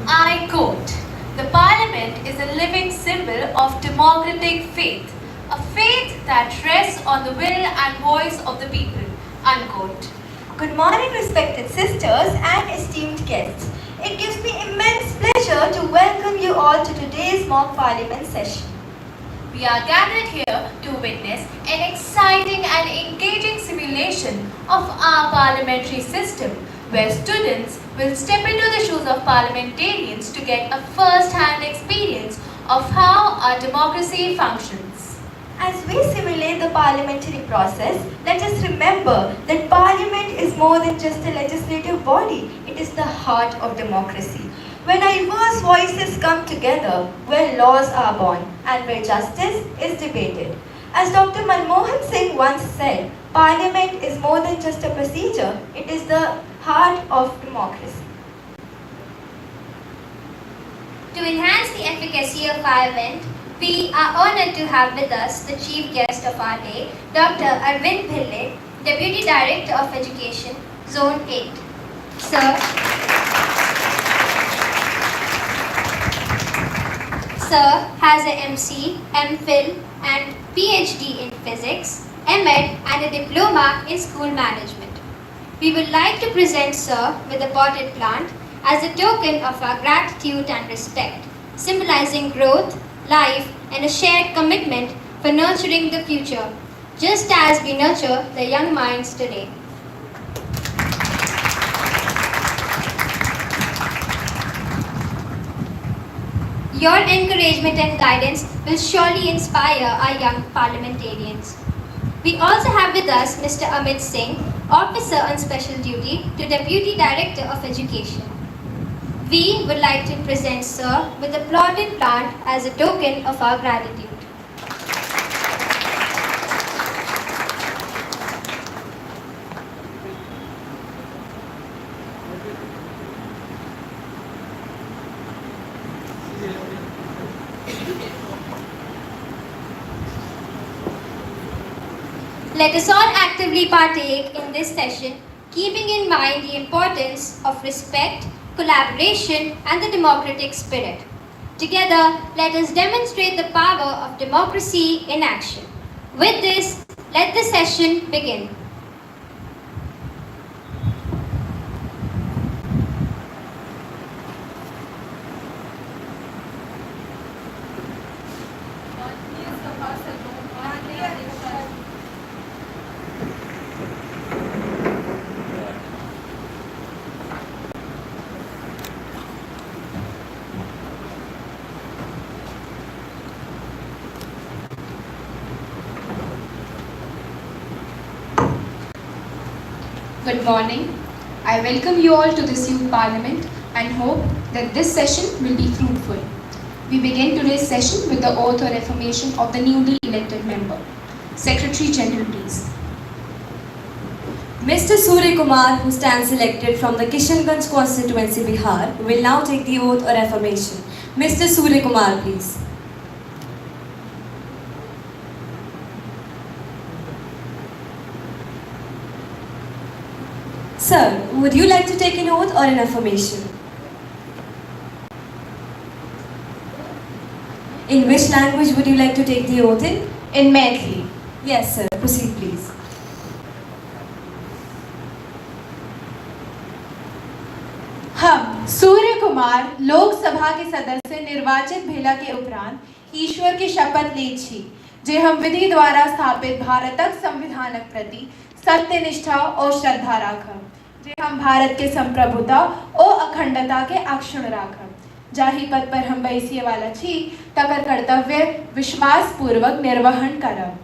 I quote, "The Parliament is a living symbol of democratic faith, a faith that rests on the will and voice of the people." Unquote. Good morning, respected sisters and esteemed guests. It gives me immense pleasure to welcome you all to today's mock parliament session. We are gathered here to witness an exciting and engaging simulation of our parliamentary system, where students will step into the shoes of parliamentarians to get a first-hand experience of how our democracy functions. As we simulate the parliamentary process, let us remember that Parliament is more than just a legislative body. It is the heart of democracy, where diverse voices come together, where laws are born, and where justice is debated. As Dr. Manmohan Singh once said, Parliament is more than just a procedure, it is the heart of democracy. To enhance the efficacy of our event, we are honored to have with us the chief guest of our day, Dr. Arvind Pillai, Deputy Director of Education, Zone 8. Sir has a MC, MPhil and PhD in Physics, MEd and a Diploma in School Management. We would like to present Sir with a potted plant as a token of our gratitude and respect, symbolizing growth, life and a shared commitment for nurturing the future, just as we nurture the young minds today. Your encouragement and guidance will surely inspire our young parliamentarians. We also have with us Mr. Amit Singh, Officer on Special Duty to Deputy Director of Education. We would like to present Sir with a plotted plant as a token of our gratitude. Let us all actively partake in this session, keeping in mind the importance of respect, collaboration and the democratic spirit. Together, let us demonstrate the power of democracy in action. With this, let the session begin. Good morning. I welcome you all to this youth parliament and hope that this session will be fruitful. We begin today's session with the oath or affirmation of the newly elected member. Secretary General, please. Mr. Surya Kumar, who stands elected from the Kishanganj constituency, Bihar, will now take the oath or affirmation. Mr. Surya Kumar, please. Sir, would you like to take an oath or an affirmation? In which language would you like to take the oath in? In Maithili. Yes, sir. Proceed, please. हम सूर्य कुमार लोकसभा के सदस्य निर्वाचित भेला के उपरांत ईश्वर की शपथ ली छी जे हम विधि द्वारा स्थापित भारतक संविधानक प्रति सत्यनिष्ठा और श्रद्धा राखब, जे हम भारत के संप्रभुता और अखंडता के अक्षुण्ण राखब, जाहि पद पर हम बैसिए वाला छी तकर कर्तव्य विश्वास पूर्वक निर्वहन करब।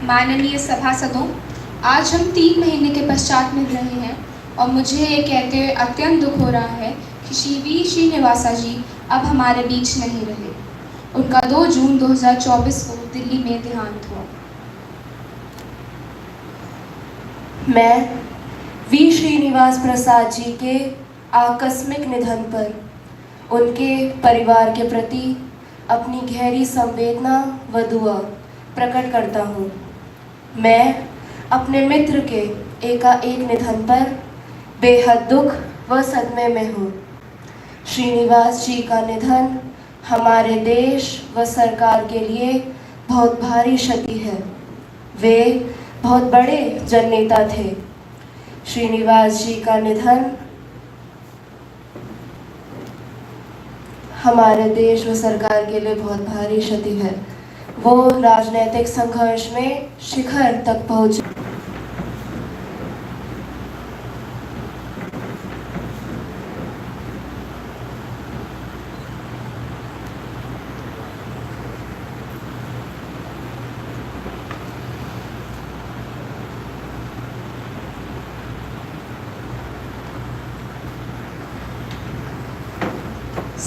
माननीय सभासदों, आज हम 3 महीने के पश्चात मिल रहे हैं और मुझे ये कहते हुए अत्यंत दुख हो रहा है कि श्री श्रीनिवासा जी अब हमारे बीच नहीं रहे। उनका 2 जून 2024 को दिल्ली में देहांत हुआ। मैं वी श्रीनिवास प्रसाद जी के आकस्मिक निधन पर उनके परिवार के प्रति अपनी गहरी संवेदना व दुआ प्रकट करता हूँ। मैं अपने मित्र के एकाएक निधन पर बेहद दुख व सदमे में हूँ। श्रीनिवास जी का निधन हमारे देश व सरकार के लिए बहुत भारी क्षति है। वे बहुत बड़े जननेता थे। श्रीनिवास जी का निधन हमारे देश व सरकार के लिए बहुत भारी क्षति है। वो राजनीतिक संघर्ष में शिखर तक पहुंचे।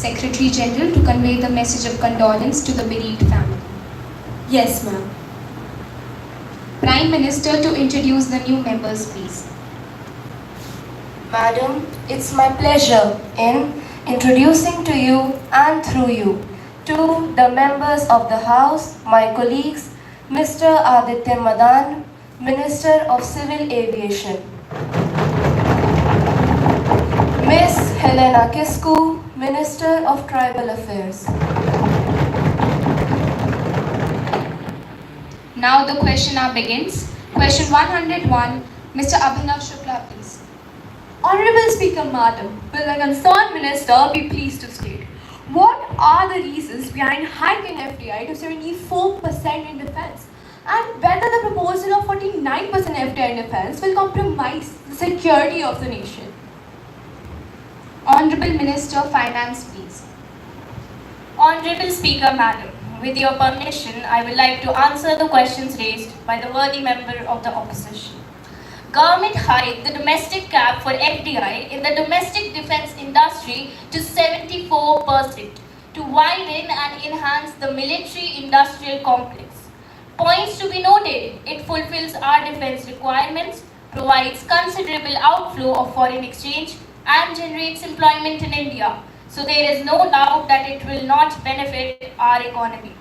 Secretary General to convey the message of condolence to the bereaved family. Yes, ma'am. Prime Minister to introduce the new members, please. Madam, it's my pleasure in introducing to you and through you to the members of the House, my colleagues, Mr. Aditya Madan, Minister of Civil Aviation, Miss Helena Kisku, Minister of Tribal Affairs. Now the question hour begins. Question 101, Mr. Abhinav Shukla, please. Honorable Speaker Madam, will the concerned minister be pleased to state what are the reasons behind hiking FDI to 74% in defense, and whether the proposal of 49% FDI in defense will compromise the security of the nation? Honorable Minister of Finance, please. Honorable Speaker Madam, with your permission, I would like to answer the questions raised by the worthy member of the opposition. Government hiked the domestic cap for FDI in the domestic defense industry to 74% to widen and enhance the military-industrial complex. Points to be noted, it fulfills our defense requirements, provides considerable outflow of foreign exchange, and generates employment in India. So there is no doubt that it will not benefit our economy.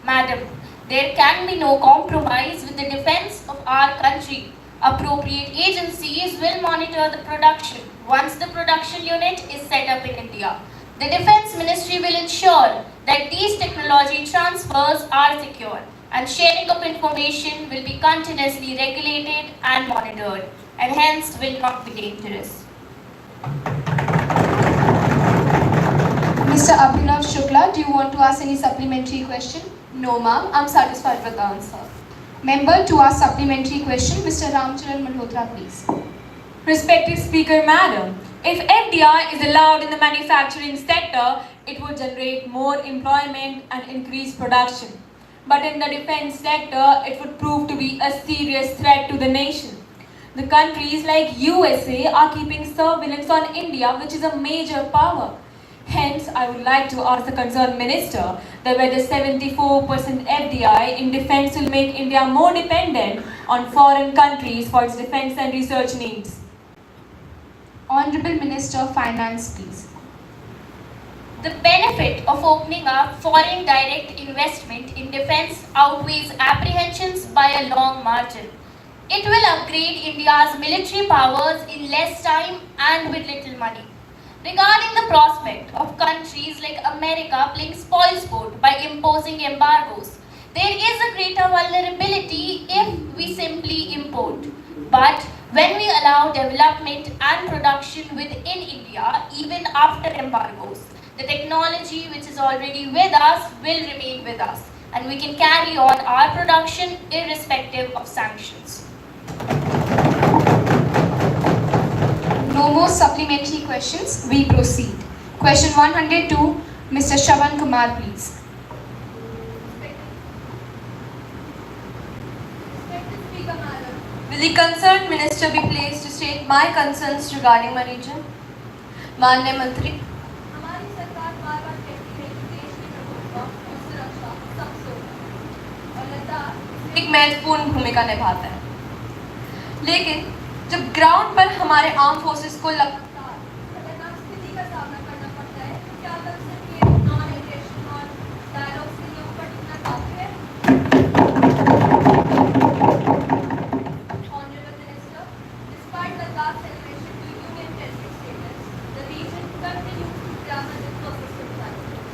Madam, there can be no compromise with the defense of our country. Appropriate agencies will monitor the production once the production unit is set up in India. The Defense Ministry will ensure that these technology transfers are secure and sharing of information will be continuously regulated and monitored and hence will not be dangerous. Mr. Abhinav Shukla, do you want to ask any supplementary question? No, ma'am, I'm satisfied with the answer. Member to ask supplementary question, Mr. Ramcharan Malhotra, please. Respected Speaker Madam, if FDI is allowed in the manufacturing sector, it would generate more employment and increase production. But in the defense sector, it would prove to be a serious threat to the nation. The countries like USA are keeping surveillance on India, which is a major power. Hence, I would like to ask the concerned minister that whether 74% FDI in defense will make India more dependent on foreign countries for its defense and research needs. Honorable Minister of Finance, please. The benefit of opening up foreign direct investment in defense outweighs apprehensions by a long margin. It will upgrade India's military powers in less time and with little money. Regarding the prospect of countries like America playing spoilsport by imposing embargoes, there is a greater vulnerability if we simply import. But when we allow development and production within India, even after embargoes, the technology which is already with us will remain with us and we can carry on our production irrespective of sanctions. No more supplementary questions. We proceed. Question 102, Mr. Shravan Kumar, please. Will the concerned minister be pleased to state my concerns regarding my region? माननीय मंत्री, हमारी सरकार बार-बार कहती है कि देश की प्रमुख एक महत्वपूर्ण भूमिका निभाता है। लेकिन जब ग्राउंड पर हमारे आर्म फोर्सेस को लगातार खतरनाक स्थिति का सामना करना पड़ता है, क्या तब सिर्फ ये नॉन एग्रेशन और डायलॉग के लिए ऊपर टिकना काफी है? Honorable Minister, despite Ladakh celebration to Union Territory status, the region continues to grapple with persistent challenges.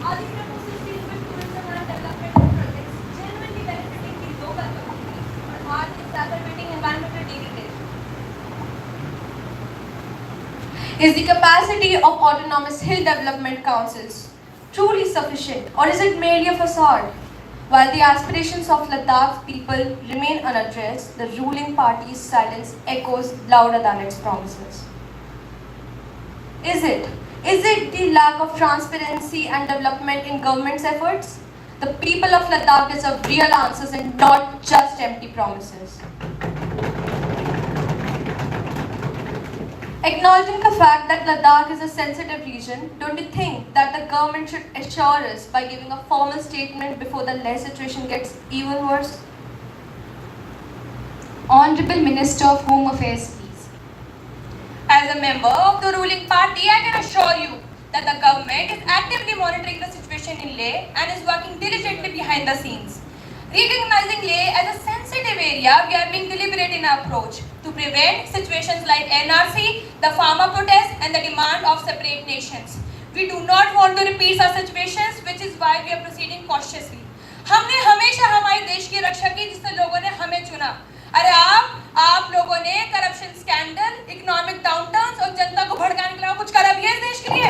Are these proposals deal with tourism and development projects genuinely benefiting the local communities, or are they exacerbating environmental degradation? Is the capacity of autonomous hill development councils truly sufficient, or is it merely a facade? While the aspirations of Ladakh's people remain unaddressed, the ruling party's silence echoes louder than its promises. Is it the lack of transparency and development in government's efforts? The people of Ladakh deserve real answers and not just empty promises. Acknowledging the fact that Ladakh is a sensitive region, don't you think that the government should assure us by giving a formal statement before the situation gets even worse? Honorable Minister of Home Affairs, please. As a member of the ruling party, I can assure you that the government is actively monitoring the situation in Leh and is working diligently behind the scenes. Recognizing Leh as a sensitive area, we are being deliberate in our approach to prevent situations like NRC, the farmer protest and the demand of separate nations. We do not want to repeat such situations, which is why we are proceeding cautiously. हमने हमेशा हमारे देश की रक्षा की जिससे लोगों ने हमें चुना। अरे आप लोगों ने करप्शन स्कैंडल, इकोनॉमिक डाउनटर्न्स और जनता को भड़काने के अलावा कुछ करा भी है इस देश के लिए?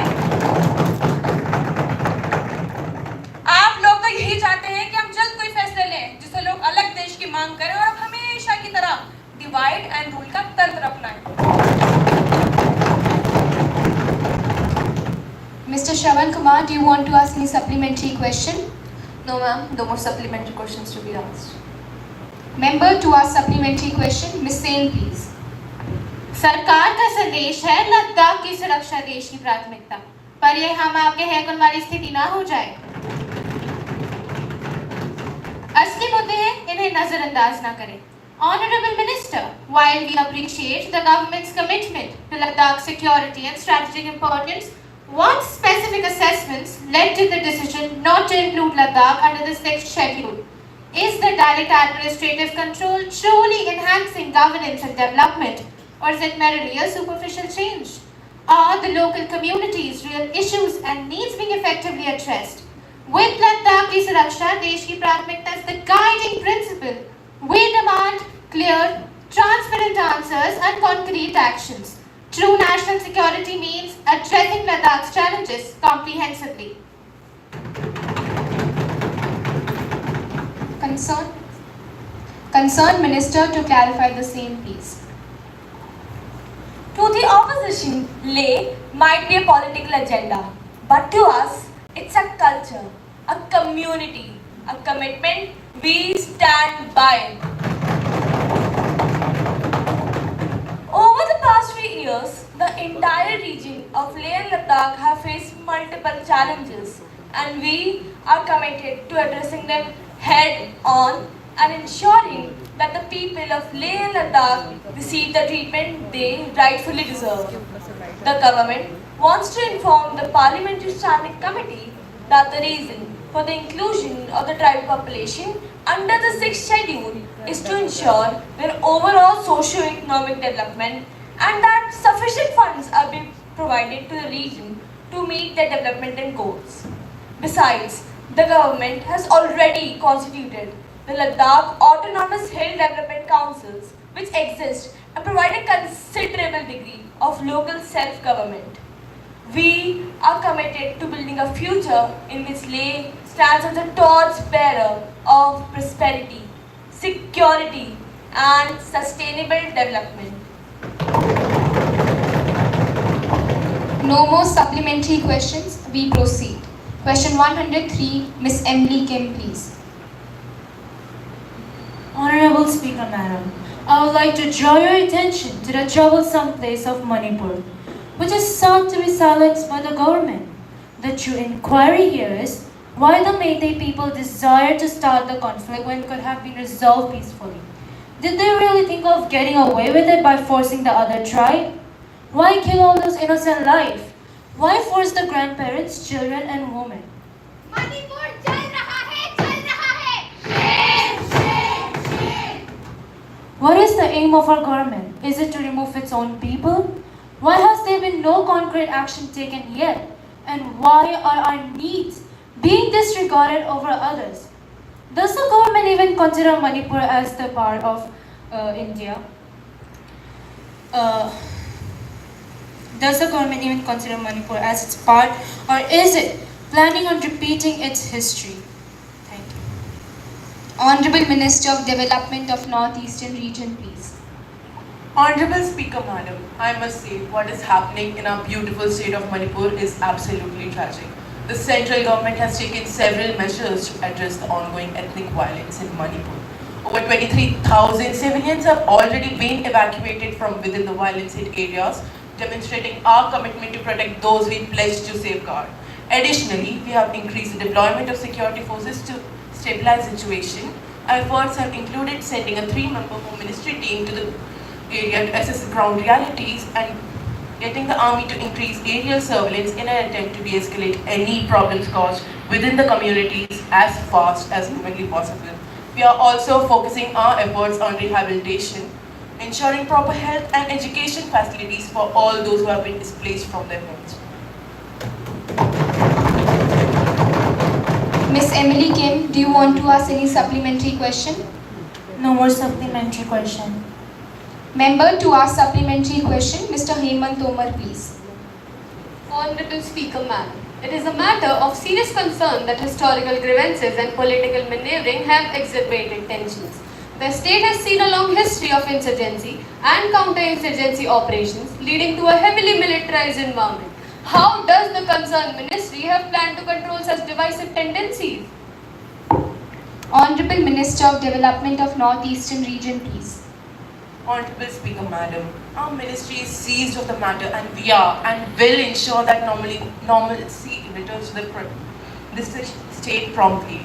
आप लोग तो यही चाहते हैं कि हम जल्द कोई फैसले लें जिससे लोग अलग देश की मांग करें और अब हमेशा की तरह डिवाइड एंड रूल का तंत्र अपनाएं। Mr. Shravan Kumar, do you want to ask any supplementary question? No, ma'am. No more supplementary questions to be asked. Member to ask supplementary question, Ms. Sen, please. सरकार का संदेश है लद्दाख की सुरक्षा देश की प्राथमिकता, पर यह हम आपके हैकन वाली स्थिति ना हो जाए। असली मुद्दे हैं, इन्हें नजरअंदाज ना करें। Honorable Minister, while we appreciate the government's commitment to Ladakh's security and strategic importance, what specific assessments led to the decision not to include Ladakh under the 6th schedule? Is the direct administrative control truly enhancing governance and development, or is it merely a superficial change? Are the local communities' real issues and needs being effectively addressed? With Ladakh ki Suraksha, Desh ki Prathmikta as the guiding principle, we demand clear, transparent answers and concrete actions. True national security means addressing Ladakh's challenges comprehensively. Concerned Minister to clarify the same, please. To the opposition, Leh might be a political agenda, but to us, it's a culture, a community, a commitment we stand by. Over the past few years, the entire region of Leh and Ladakh have faced multiple challenges, and we are committed to addressing them head on and ensuring that the people of Leh and Ladakh receive the treatment they rightfully deserve. The government wants to inform the Parliamentary Standing Committee that the reason for the inclusion of the tribal population under the 6th schedule is to ensure their overall socio-economic development and that sufficient funds are being provided to the region to meet their developmental goals. Besides, the government has already constituted the Ladakh Autonomous Hill Development Councils, which exist and provide a considerable degree of local self-government. We are committed to building a future in which Leh stands as a torch-bearer of prosperity, security and sustainable development. No more supplementary questions. We proceed. Question 103, Ms. Emily Kim, please. Honorable Speaker Madam, I would like to draw your attention to the troublesome place of Manipur, which is sought to be silenced by the government. The true inquiry here is, Why the Meitei people desired to start the conflict when it could have been resolved peacefully? Did they really think of getting away with it by forcing the other tribe? Why kill all those innocent lives? Why force the grandparents, children and women? Manipur जल रहा है, जल रहा है। शेर, शेर, शेर। What is the aim of our government? Is it to remove its own people? Why has there been no concrete action taken yet? And why are our needs being disregarded over others? Does the government even consider Manipur as the part of India? Does the government even consider Manipur as its part, or is it planning on repeating its history? Thank you. Honorable Minister of Development of Northeastern Region, please. Honorable Speaker Madam, I must say what is happening in our beautiful state of Manipur is absolutely tragic. The central government has taken several measures to address the ongoing ethnic violence in Manipur. Over 23,000 civilians have already been evacuated from within the violence-hit areas, demonstrating our commitment to protect those we pledged to safeguard. Additionally, we have increased the deployment of security forces to stabilize the situation. Our efforts have included sending a 3-member Home Ministry team to the area to assess the ground realities and getting the army to increase aerial surveillance in an attempt to de-escalate any problems caused within the communities as fast as humanly possible. We are also focusing our efforts on rehabilitation, ensuring proper health and education facilities for all those who have been displaced from their homes. Miss Emily Kim, do you want to ask any supplementary question? No more supplementary question. Member to ask supplementary question, Mr. Hemant Tomar, please. Honorable Speaker Ma'am, it is a matter of serious concern that historical grievances and political maneuvering have exacerbated tensions. The state has seen a long history of insurgency and counter-insurgency operations leading to a heavily militarized environment. How does the concerned ministry have planned to control such divisive tendencies? Honorable Minister of Development of Northeastern Region, please. Honorable Speaker Madam, our ministry is seized of the matter and we are and will ensure that normalcy returns to the state promptly.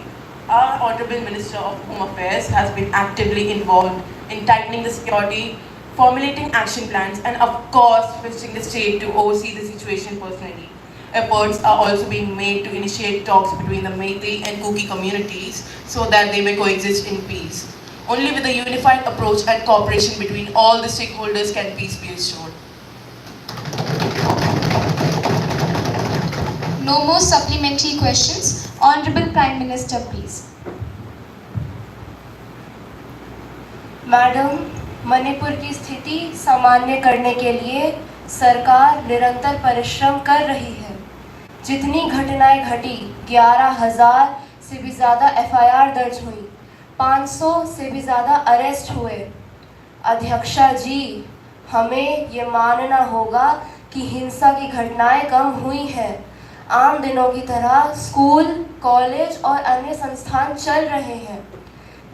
Our Honorable Minister of Home Affairs has been actively involved in tightening the security, formulating action plans and of course visiting the state to oversee the situation personally. Efforts are also being made to initiate talks between the Meitei and Kuki communities so that they may coexist in peace. Only with a unified approach and cooperation between all the stakeholders can peace be restored. No more supplementary questions. Honorable Prime Minister, please. Madam, Manipur की स्थिति सामान्य करने के लिए सरकार निरंतर परिश्रम कर रही है। जितनी घटनाएं घटी, 11,000 से भी ज़्यादा FIR दर्ज हुई, 500 से भी ज़्यादा अरेस्ट हुए। अध्यक्षा जी, हमें ये मानना होगा कि हिंसा की घटनाएं कम हुई हैं। आम दिनों की तरह स्कूल, कॉलेज और अन्य संस्थान चल रहे हैं।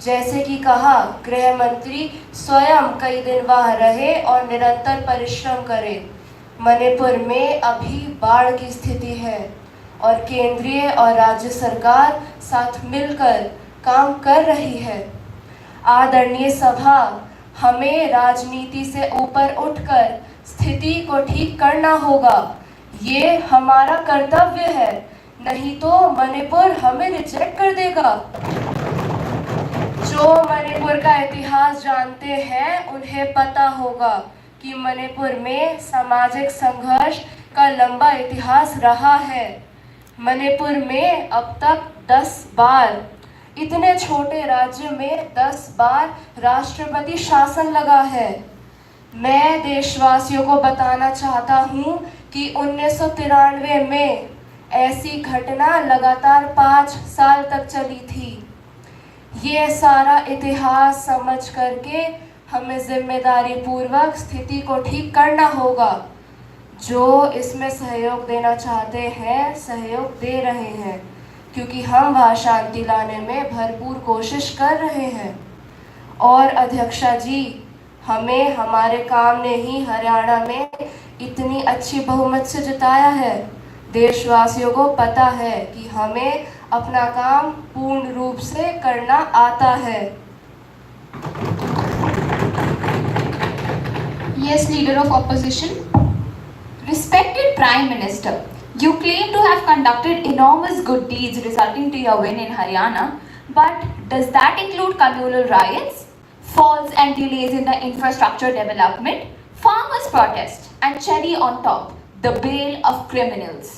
जैसे कि कहा, गृह मंत्री स्वयं कई दिन वहाँ रहे और निरंतर परिश्रम करें। मणिपुर में अभी बाढ़ की स्थिति है और केंद्रीय और राज्य सरकार साथ मिलकर काम कर रही है। आदरणीय सभा, हमें राजनीति से ऊपर उठकर स्थिति को ठीक करना होगा। ये हमारा कर्तव्य है, नहीं तो मणिपुर हमें रिजेक्ट कर देगा। जो मणिपुर का इतिहास जानते हैं उन्हें पता होगा कि मणिपुर में सामाजिक संघर्ष का लंबा इतिहास रहा है। मणिपुर में अब तक 10 बार, इतने छोटे राज्य में 10 बार राष्ट्रपति शासन लगा है। मैं देशवासियों को बताना चाहता हूँ कि 1993 में ऐसी घटना लगातार 5 साल तक चली थी। ये सारा इतिहास समझ करके हमें जिम्मेदारी पूर्वक स्थिति को ठीक करना होगा। जो इसमें सहयोग देना चाहते हैं, सहयोग दे रहे हैं, क्योंकि हम वहाँ शांति लाने में भरपूर कोशिश कर रहे हैं। और अध्यक्षा जी, हमें हमारे काम ने ही हरियाणा में इतनी अच्छी बहुमत से जिताया है। देशवासियों को पता है कि हमें अपना काम पूर्ण रूप से करना आता है। Yes, Leader of Opposition. Respected Prime Minister, you claim to have conducted enormous good deeds resulting to your win in Haryana, but does that include communal riots, faults and delays in the infrastructure development, farmers' protest, and cherry on top, the bail of criminals?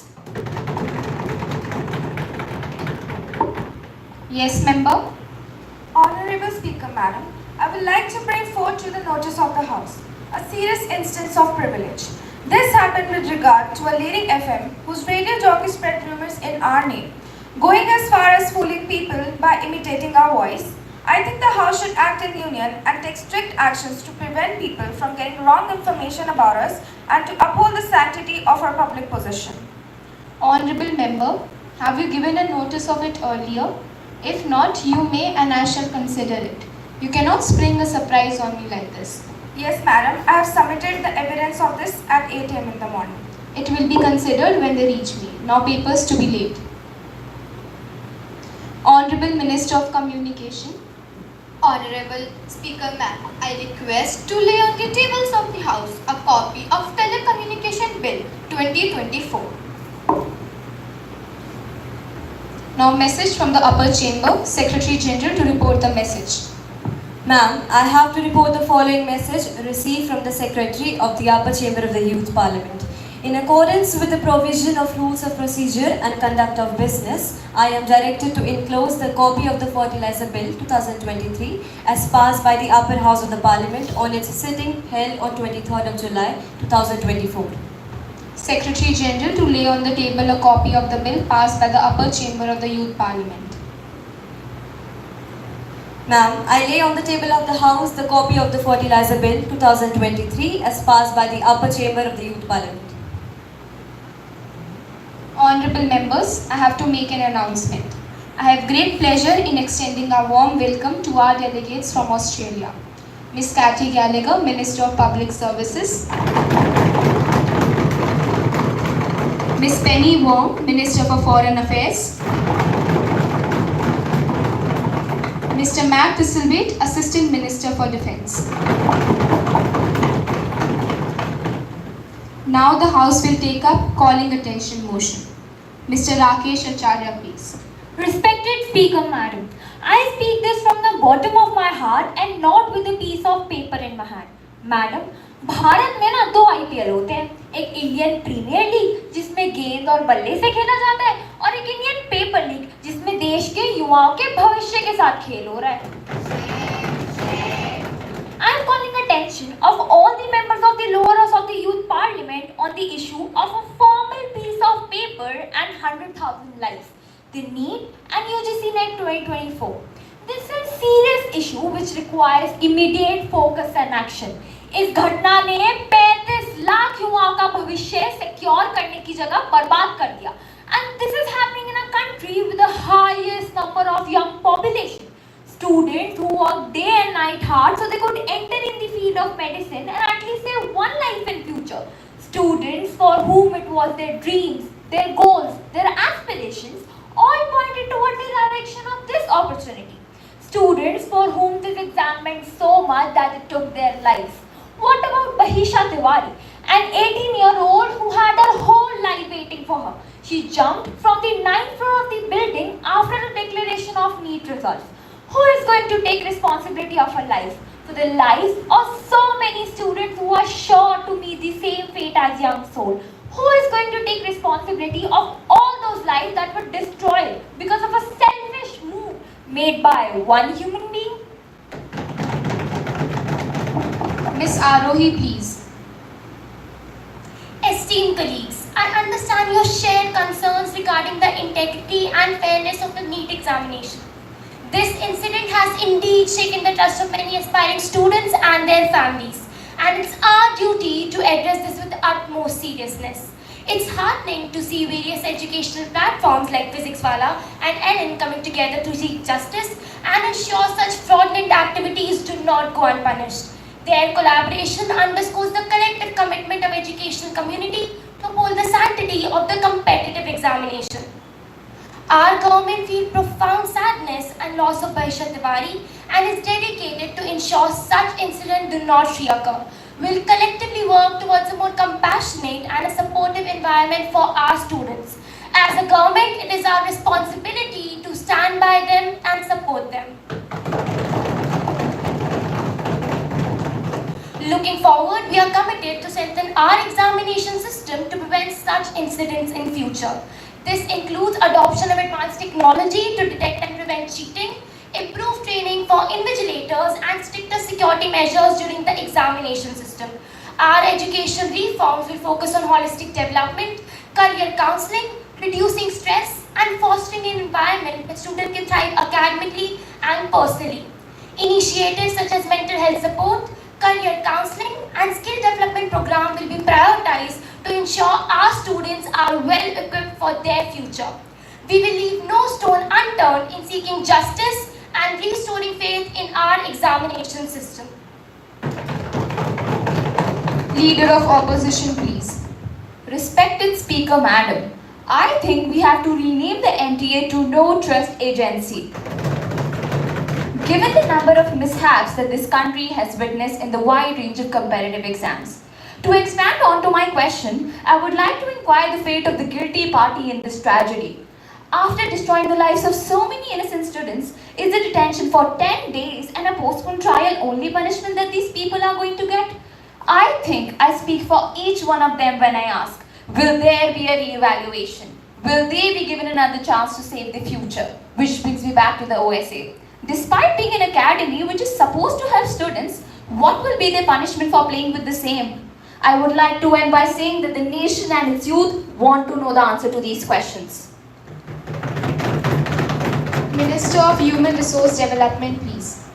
Yes, Member. Honorable Speaker, Madam, I would like to bring forth to the notice of the House a serious instance of privilege. This happened with regard to a leading FM whose radio jockey spread rumors in our name, going as far as fooling people by imitating our voice. I think the House should act in union and take strict actions to prevent people from getting wrong information about us and to uphold the sanctity of our public position. Honorable Member, have you given a notice of it earlier? If not, you may and I shall consider it. You cannot spring a surprise on me like this. Yes, Madam, I have submitted the evidence of this at 8 a.m. in the morning. It will be considered when they reach me. Now papers to be laid. Honorable Minister of Communication. Honorable Speaker, Ma'am, I request to lay on the tables of the House a copy of Telecommunication Bill 2024. Now message from the upper chamber, Secretary General to report the message. Ma'am, I have to report the following message received from the Secretary of the Upper Chamber of the Youth Parliament. In accordance with the provision of rules of procedure and conduct of business, I am directed to enclose the copy of the Fertilizer Bill 2023 as passed by the Upper House of the Parliament on its sitting held on 23rd of July 2024. Secretary General to lay on the table a copy of the bill passed by the Upper Chamber of the Youth Parliament. Ma'am, I lay on the table of the House the copy of the Fertilizer Bill 2023 as passed by the Upper Chamber of the Youth Parliament. Honorable members, I have to make an announcement. I have great pleasure in extending a warm welcome to our delegates from Australia. Ms. Cathy Gallagher, Minister of Public Services. Ms. Penny Wong, Minister for Foreign Affairs. Mr. Matt Thistlewaite, Assistant Minister for Defence. Now the House will take up calling attention motion. Mr. Rakesh Acharya, please. Respected Speaker, Madam, I speak this from the bottom of my heart and not with a piece of paper in my hand. Madam, Bharat में ना 2 IPL होते हैं, एक Indian premiere league जिसमें गेंद और बल्ले से खेला जाता है और एक इंडियन पेपर लीग जिसमें देश के युवाओं के भविष्य के साथ खेल हो रहा है. I am calling attention of all the members of the lower house of the youth parliament on the issue of a formal piece of paper and 100,000 lives, the NEET and UGC NET 2024. This is a serious issue which requires immediate focus and action. इस घटना ने 35 लाख युवाओं का भविष्य secure करने की जगह बर्बाद कर दिया. And this is happening in a country with the highest number of young population. Students who work day and night hard so they could enter in the field of medicine and at least save one life in future. Students for whom it was their dreams, their goals, their aspirations all pointed toward the direction of this opportunity. Students for whom this exam meant so much that it took their lives. What about Bahisha Tiwari, an 18-year-old who had her whole life waiting for her? She jumped from the 9th floor of the building after the declaration of NEET results. Who is going to take responsibility of her life? For the lives of so many students who are sure to meet the same fate as young soul. Who is going to take responsibility of all those lives that were destroyed because of a selfish move made by one human being? Ms. Arohi, please. Esteemed colleagues, I understand your shared concerns regarding the integrity and fairness of the NEET examination. This incident has indeed shaken the trust of many aspiring students and their families, and it's our duty to address this with utmost seriousness. It's heartening to see various educational platforms like PhysicsWala and Ellen coming together to seek justice and ensure such fraudulent activities do not go unpunished. Their collaboration underscores the collective commitment of educational community to uphold the sanctity of the competitive examination. Our government feels profound sadness and loss of Bhaishat Tiwari and is dedicated to ensure such incidents do not reoccur. We'll collectively work towards a more compassionate and a supportive environment for our students. As a government, it is our responsibility to stand by them and support them. Looking forward, we are committed to strengthen our examination system to prevent such incidents in future. This includes adoption of advanced technology to detect and prevent cheating, improved training for invigilators, and stricter security measures during the examination system. Our education reforms will focus on holistic development, career counseling, reducing stress, and fostering an environment where students can thrive academically and personally. Initiatives such as mental health support, career counseling, and skill development program will be prioritized to ensure our students are well equipped for their future. We will leave no stone unturned in seeking justice and restoring faith in our examination system. Leader of Opposition, please. Respected Speaker Madam, I think we have to rename the NTA to No Trust Agency. Given the number of mishaps that this country has witnessed in the wide range of competitive exams. To expand on to my question, I would like to inquire the fate of the guilty party in this tragedy. After destroying the lives of so many innocent students, is the detention for 10 days and a postponed trial only punishment that these people are going to get? I think I speak for each one of them when I ask, will there be a re-evaluation? Will they be given another chance to save the future? Which brings me back to the OSA. Despite being an academy which is supposed to help students, what will be their punishment for playing with the same? I would like to end by saying that the nation and its youth want to know the answer to these questions. Minister of Human Resource Development, please.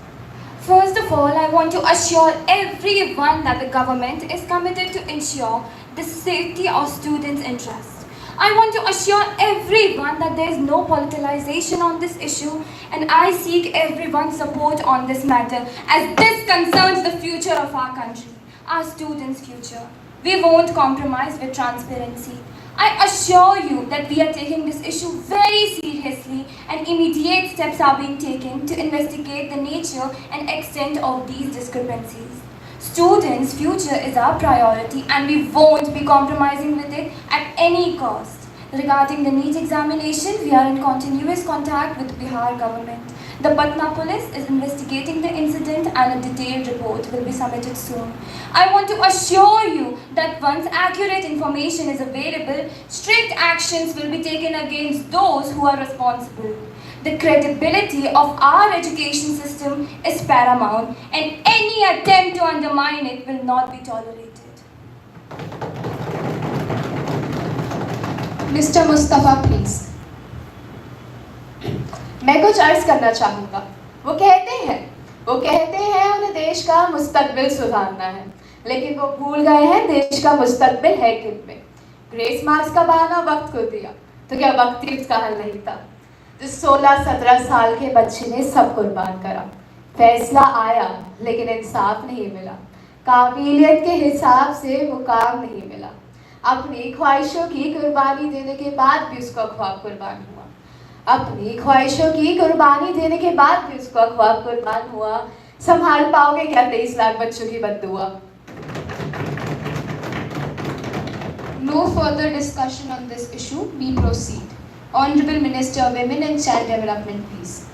First of all, I want to assure everyone that the government is committed to ensure the safety of students' interests. I want to assure everyone that there is no politicization on this issue, and I seek everyone's support on this matter as this concerns the future of our country, our students' future. We won't compromise with transparency. I assure you that we are taking this issue very seriously and immediate steps are being taken to investigate the nature and extent of these discrepancies. Students' future is our priority and we won't be compromising with it at any cost. Regarding the NEET examination, we are in continuous contact with Bihar government. The Patna police is investigating the incident and a detailed report will be submitted soon. I want to assure you that once accurate information is available, strict actions will be taken against those who are responsible. The credibility of our education system is paramount and any attempt to undermine it will not be tolerated. Mr. Mustafa, please. मैं कुछ अर्ज करना चाहूँगा। वो कहते हैं उन्हें देश का मुस्तकबिल सुधारना है, लेकिन वो भूल गए हैं देश का मुस्तकबिल है किन में। ग्रेस मार्क्स का बहाना वक्त को दिया, तो क्या वक्त ही उसका हल नहीं था? जिस 16-17 साल के बच्चे ने सब कुर्बान करा, फैसला आया लेकिन इंसाफ नहीं मिला, काबिलियत के हिसाब से मुकाम नहीं मिला। अपनी ख्वाहिशों की कुर्बानी देने के बाद भी उसका ख्वाब कुर्बान हुआ। अपनी ख्वाहिशों की कुर्बानी देने के बाद भी उसका ख्वाब कुर्बान हुआ। संभाल पाओगे क्या 23 लाख बच्चों की बद्दुआ? No further discussion on this issue. We proceed. Honorable Minister of Women and Child Development, please.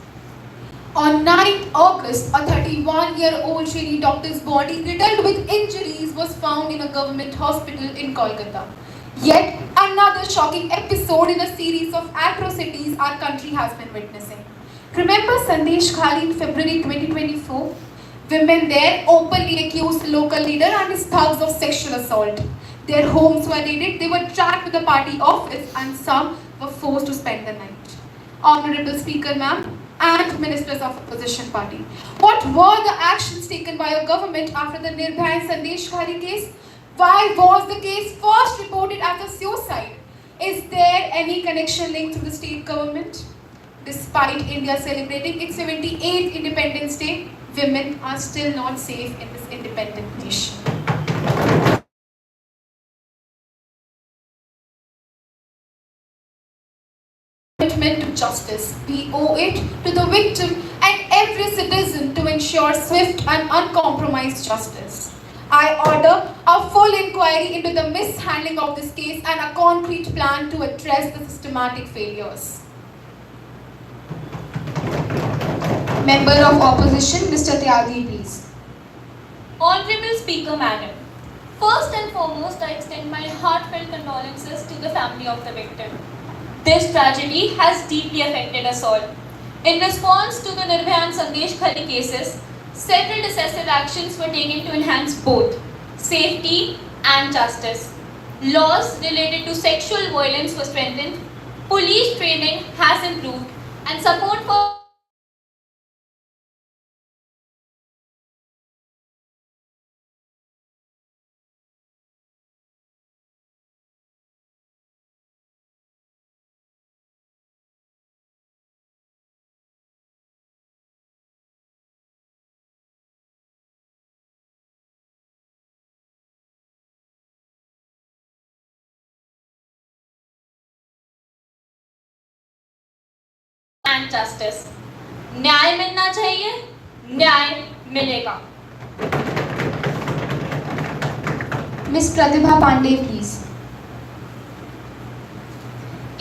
On 9th August, a 31-year-old trainee doctor's body riddled with injuries was found in a government hospital in Kolkata. Yet another shocking episode in a series of atrocities our country has been witnessing. Remember Sandesh Khali in February 2024? Women there openly accused local leader and his thugs of sexual assault. Their homes were raided, they were tracked to the party office and some were forced to spend the night. Honorable Speaker Ma'am and Ministers of Opposition Party, what were the actions taken by your government after the Nirbhaya and Sandesh Khali case? Why was the case first reported as a suicide? Is there any connection linked to the state government? Despite India celebrating its 78th Independence Day, women are still not safe in this independent nation. commitment to justice. We owe it to the victim and every citizen to ensure swift and uncompromised justice. I order a full inquiry into the mishandling of this case and a concrete plan to address the systematic failures. Member of Opposition, Mr. Tyagi, please. Honorable Speaker Madam, first and foremost I extend my heartfelt condolences to the family of the victim. This tragedy has deeply affected us all. In response to the Nirbhaya and Sandesh Khali cases, several decisive actions were taken to enhance both safety and justice. Laws related to sexual violence were strengthened, police training has improved, and support for and justice. न्याय मिलना चाहिए, न्याय मिलेगा. Ms. Pratibha Pandey, please.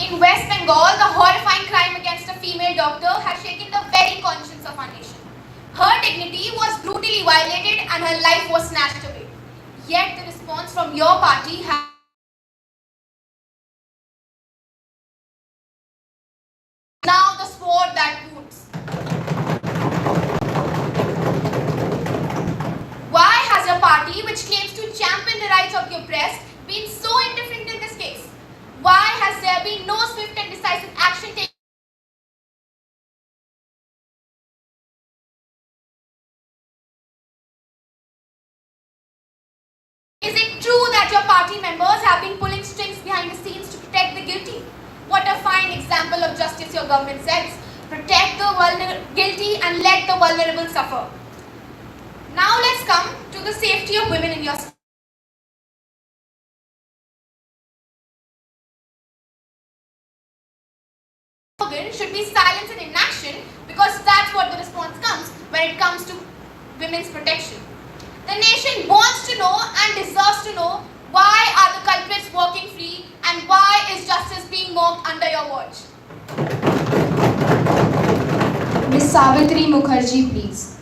In West Bengal, the horrifying crime against a female doctor has shaken the very conscience of our nation. Her dignity was brutally violated and her life was snatched away. Yet the response from your party has now the sword that wounds. Why has your party, which claims to champion the rights of the oppressed, been so indifferent in this case? Why has there been no swift and decisive action taken? Is it true that your party members have been pulling strings behind the scenes to protect the guilty? What a fine example of justice your government sets. Protect the guilty and let the vulnerable suffer. Now let's come to the safety of women in your state. Should be silence and inaction because that's what the response comes when it comes to women's protection. The nation wants to know and deserves to know why are the culprits walking free and why is justice being mocked under your watch. Ms. Savitri Mukherjee, please.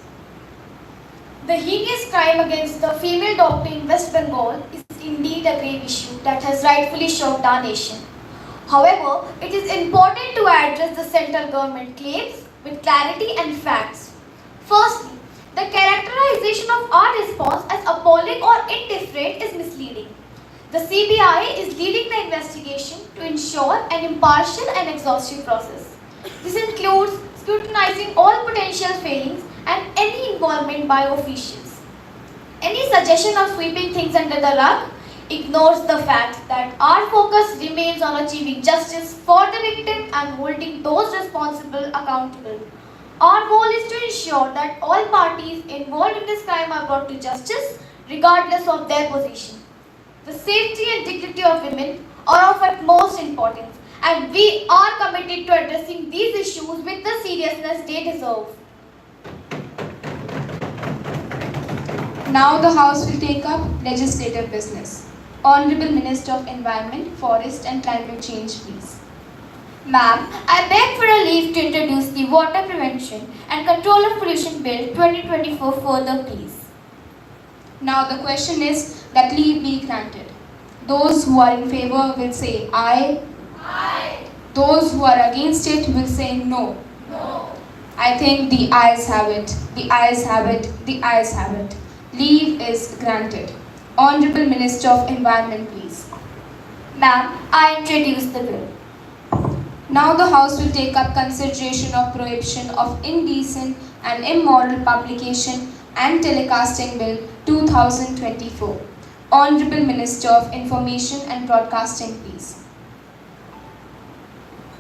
The heinous crime against the female doctor in West Bengal is indeed a grave issue that has rightfully shocked our nation. However, it is important to address the central government claims with clarity and facts. Firstly, the characterization of our response as appalling or indifferent is misleading. The CBI is leading the investigation to ensure an impartial and exhaustive process. This includes scrutinizing all potential failings and any involvement by officials. Any suggestion of sweeping things under the rug ignores the fact that our focus remains on achieving justice for the victim and holding those responsible accountable. Our goal is to ensure that all parties involved in this crime are brought to justice regardless of their position. The safety and dignity of women are of utmost importance and we are committed to addressing these issues with the seriousness they deserve. Now the House will take up legislative business. Honorable Minister of Environment, Forest and Climate Change, please. Ma'am, I beg for a leave to introduce the Water Prevention and Control of Pollution Bill 2024 further, please. Now the question is that leave be granted. Those who are in favor will say aye. Aye. Those who are against it will say no. No. I think the ayes have it. The ayes have it. The ayes have it. Leave is granted. Honorable Minister of Environment, please. Ma'am, I introduce the bill. Now the House will take up consideration of prohibition of indecent and immoral publication and telecasting bill 2024. Honorable Minister of Information and Broadcasting, please.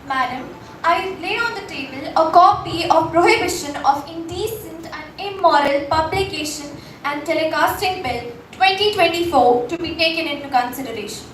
Madam, I lay on the table a copy of Prohibition of Indecent and Immoral Publication and Telecasting Bill 2024 to be taken into consideration.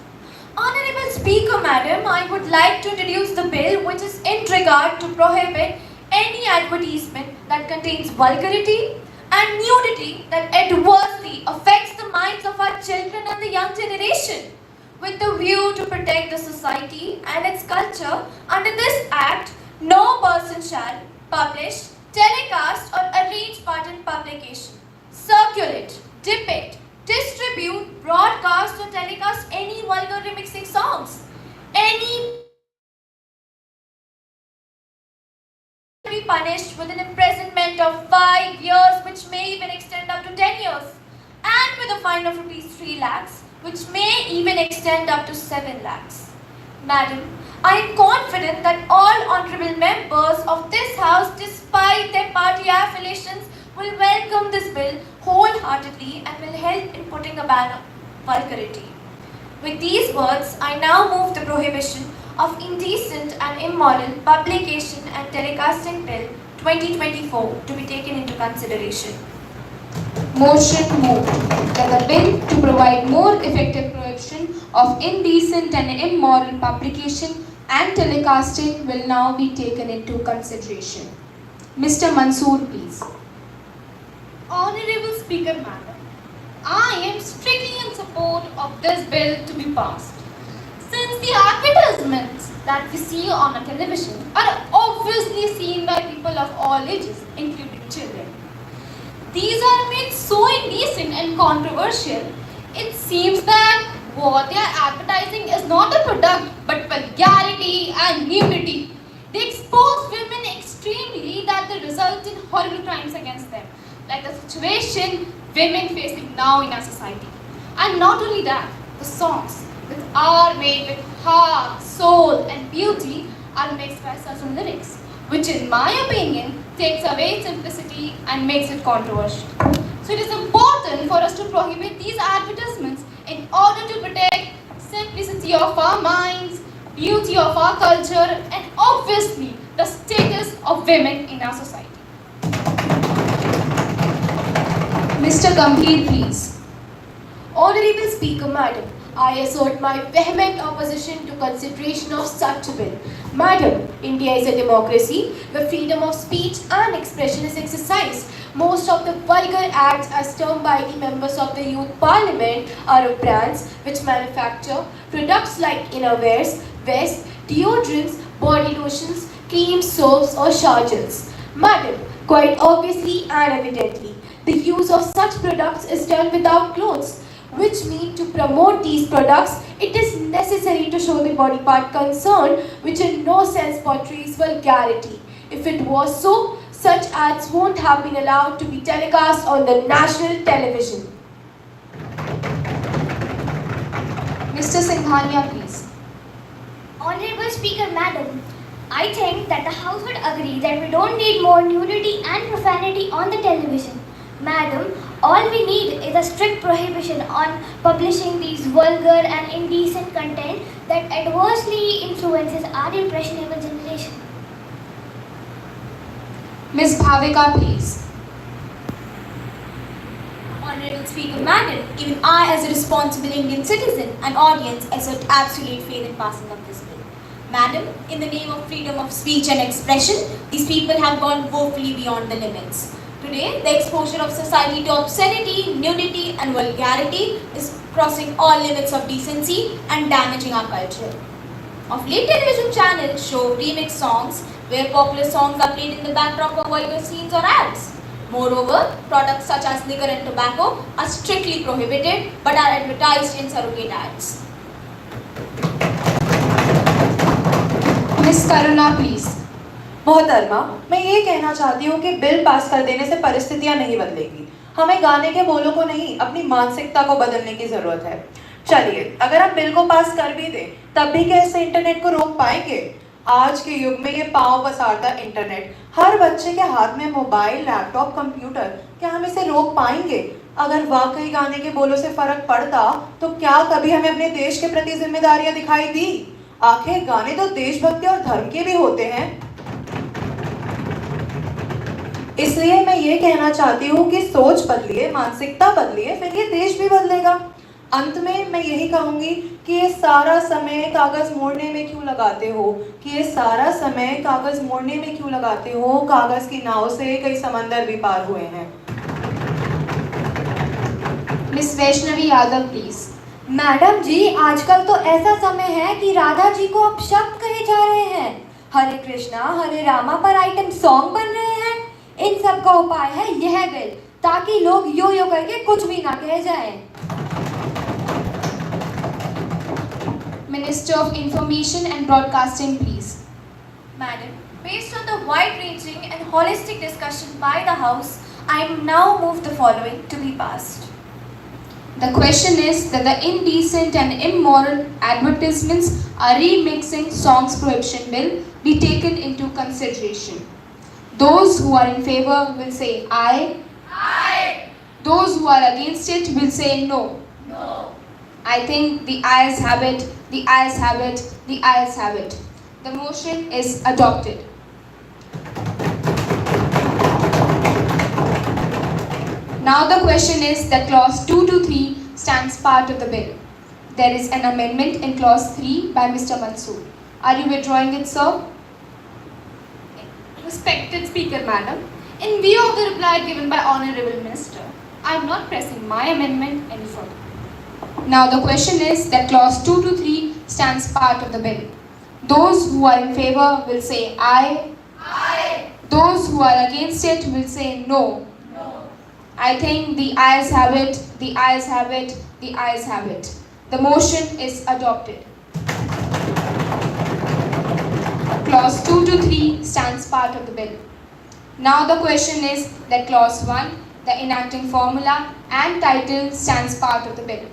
Honorable Speaker, Madam, I would like to introduce the bill which is introduced in regard to prohibit any advertisement that contains vulgarity and nudity that adversely affects the minds of our children and the young generation. With the view to protect the society and its culture, under this act, no person shall publish, telecast or arrange part in publication, circulate, depict, distribute, broadcast or telecast any vulgar remixing songs. Any be punished with an imprisonment of 5 years, which may even extend up to 10 years, and with a fine of rupees 3 lakhs, which may even extend up to 7 lakhs. Madam, I am confident that all honorable members of this house, despite their party affiliations, will welcome this bill wholeheartedly and will help in putting a ban on vulgarity. With these words, I now move the prohibition of indecent and immoral publication and telecasting bill 2024 to be taken into consideration. Motion moved that the bill to provide more effective prohibition of indecent and immoral publication and telecasting will now be taken into consideration. Mr. Mansoor, please. Honorable Speaker, Madam, I am strictly in support of this bill to be passed. Since the advertisements that we see on a television are obviously seen by people of all ages, including children. These are made so indecent and controversial, it seems that what they are advertising is not a product but vulgarity and nudity. They expose women extremely that they result in horrible crimes against them, like the situation women facing now in our society. And not only that, the songs which are made with heart, soul and beauty are mixed by certain lyrics, which in my opinion takes away simplicity and makes it controversial. So it is important for us to prohibit these advertisements in order to protect simplicity of our minds, beauty of our culture and obviously the status of women in our society. Mr. Gambhir, please. Honorable Speaker, Madam, I assert my vehement opposition to consideration of such a bill. Madam, India is a democracy where freedom of speech and expression is exercised. Most of the vulgar acts as termed by the members of the Youth Parliament are of brands which manufacture products like innerwears, vests, deodorants, body lotions, creams, soaps or chargers. Madam, quite obviously and evidently, the use of such products is done without clothes, which mean to promote these products, it is necessary to show the body part concerned, which in no sense portrays vulgarity. If it was so, such ads won't have been allowed to be telecast on the national television. Mr. Singhania, please. Honorable Speaker, Madam, I think that the House would agree that we don't need more nudity and profanity on the television. Madam, all we need is a strict prohibition on publishing these vulgar and indecent content that adversely influences our impressionable generation. Ms. Bhavika, please. Honorable Speaker, Madam, even I as a responsible Indian citizen and audience assert absolute faith in passing of this bill. Madam, in the name of freedom of speech and expression, these people have gone woefully beyond the limits. Today, the exposure of society to obscenity, nudity and vulgarity is crossing all limits of decency and damaging our culture. Of late, television channels show remix songs where popular songs are played in the backdrop of vulgar scenes or ads. Moreover, products such as liquor and tobacco are strictly prohibited but are advertised in surrogate ads. Ms. Karuna, please. मोहतरमा, मैं ये कहना चाहती हूँ कि bill pass कर देने से परिस्थितियाँ नहीं बदलेगी। हमें गाने के बोलों को नहीं, अपनी मानसिकता को बदलने की जरूरत है। चलिए, अगर हम बिल को पास कर भी दें, तब भी क्या इससे इंटरनेट को रोक पाएंगे? आज के युग में ये पांव पसारता इंटरनेट, हर बच्चे के हाथ में मोबाइल, लैपटॉप, कंप्यूटर, क्या हम इसे रोक पाएंगे? अगर वाकई गाने के बोलों से फर्क पड़ता, तो क्या कभी हमें अपने देश के प्रति जिम्मेदारियां दिखाई दी? आखिर गाने तो देशभक्ति और धर्म के भी होते हैं। इसलिए मैं ये कहना चाहती हूँ कि सोच बदलिए, मानसिकता बदलिए, फिर ये देश भी बदलेगा। अंत में मैं यही कहूँगी कि ये सारा समय कागज़ मोड़ने में क्यों लगाते हो, कि ये सारा समय कागज़ मोड़ने में क्यों लगाते हो। कागज़ की नाव से कई समंदर भी पार हुए हैं। Miss Vaishnavi Yadav please. Madam ji, आजकल तो ऐसा समय है कि राधा जी को अब शब्द कहे जा रहे हैं। हरे कृष्णा हरे रामा पर आइटम सॉन्ग बन रहे हैं। इन सब का उपाय है यह बिल, ताकि लोग यो यो करके कुछ भी ना कह जाएं। Minister of Information and Broadcasting, please. Madam, based on the wide-ranging and holistic discussion by the House, I now move the following to be passed. The question is that the indecent and immoral advertisements are remixing songs prohibition bill be taken into consideration. Those who are in favor will say aye. Aye. Those who are against it will say no. No. I think the ayes have it, the ayes have it, the ayes have it. The motion is adopted. Now the question is that clause 2 to 3 stands part of the bill. There is an amendment in clause 3 by Mr. Mansoor. Are you withdrawing it, sir? Respected Speaker, Madam, in view of the reply given by Honorable Minister, I am not pressing my amendment any further. Now the question is that clause 2 to 3 stands part of the bill. Those who are in favor will say aye. Aye. Those who are against it will say no. No. I think the ayes have it, the ayes have it, the ayes have it. The motion is adopted. Clause 2 to 3 stands part of the bill. Now the question is that clause 1, the enacting formula and title stands part of the bill.